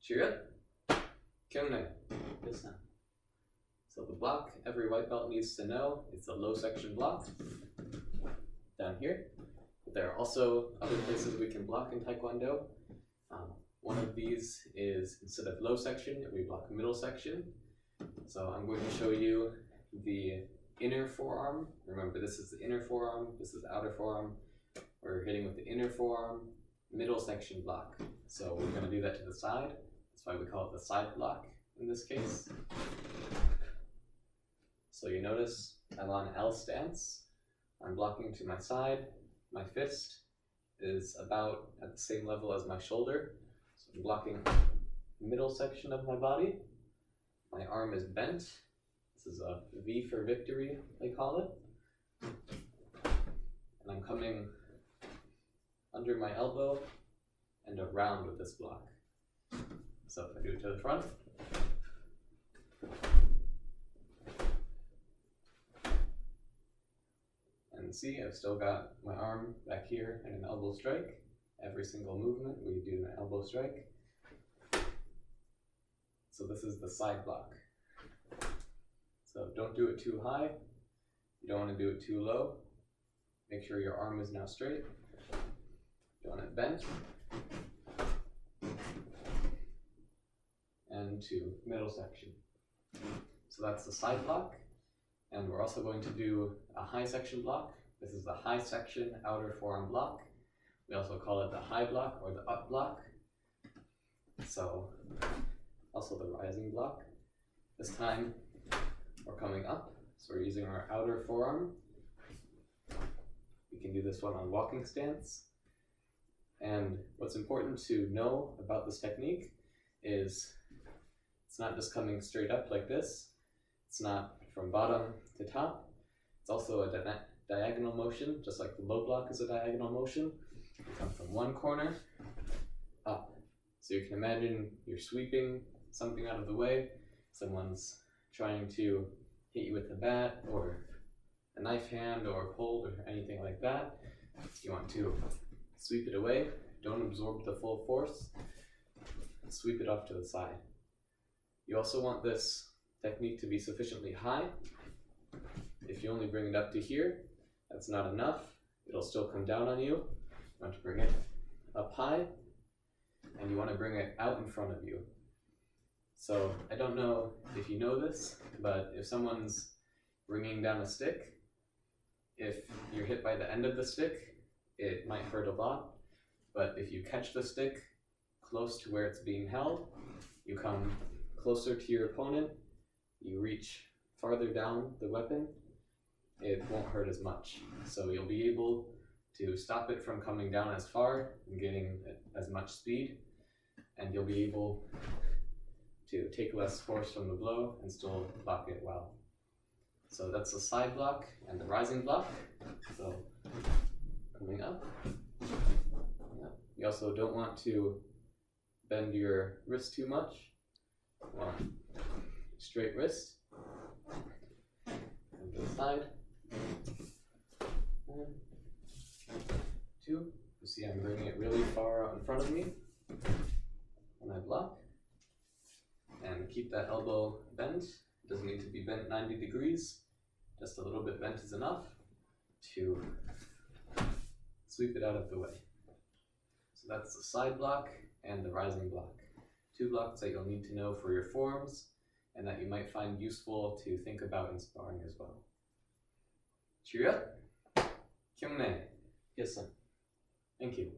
Cheer up. Kyungnae. Yes, now. So the block every white belt needs to know is a low section block down here. But there are also other places we can block in Taekwondo. One of these is, instead of low section, we block middle section. So I'm going to show you the inner forearm. Remember, this is the inner forearm, this is the outer forearm. We're hitting with the inner forearm, middle section block. So we're going to do that to the side. That's why we call it the side block in this case. So you notice I'm on L stance. I'm blocking to my side. My fist is about at the same level as my shoulder. So I'm blocking the middle section of my body. My arm is bent. This is a V for victory, they call it. And I'm coming under my elbow and around with this block. So if I do it to the front, and see, I've still got my arm back here and an elbow strike. Every single movement we do an elbow strike. So this is the side block. So don't do it too high. You don't want to do it too low. Make sure your arm is now straight. You want it bent. And to middle section. So that's the side block. And we're also going to do a high section block. This is the high section outer forearm block. We also call it the high block or the up block. So also the rising block. This time we're coming up. So we're using our outer forearm. We can do this one on walking stance. And what's important to know about this technique is it's not just coming straight up like this. It's not from bottom to top. It's also a diagonal motion, just like the low block is a diagonal motion. You come from one corner up. So you can imagine you're sweeping something out of the way. Someone's trying to hit you with a bat or a knife hand or a pole or anything like that. You want to sweep it away. Don't absorb the full force. Sweep it off to the side. You also want this technique to be sufficiently high. If you only bring it up to here, that's not enough. It'll still come down on you. You want to bring it up high, and you want to bring it out in front of you. So I don't know if you know this, but if someone's bringing down a stick, if you're hit by the end of the stick, it might hurt a lot. But if you catch the stick close to where it's being held, you come closer to your opponent, you reach farther down the weapon, it won't hurt as much. So you'll be able to stop it from coming down as far and getting as much speed, and you'll be able to take less force from the blow and still block it well. So that's the side block and the rising block. So coming up. Yeah. You also don't want to bend your wrist too much. One, straight wrist. And to the side. 1, 2. You see I'm bringing it really far out in front of me when I block. And keep that elbow bent. It doesn't need to be bent 90 degrees. Just a little bit bent is enough to sweep it out of the way. So that's the side block and the rising block. 2 blocks that you'll need to know for your forms and that you might find useful to think about in sparring as well. Cheer up. Kyungnae. Yes, sir. Thank you.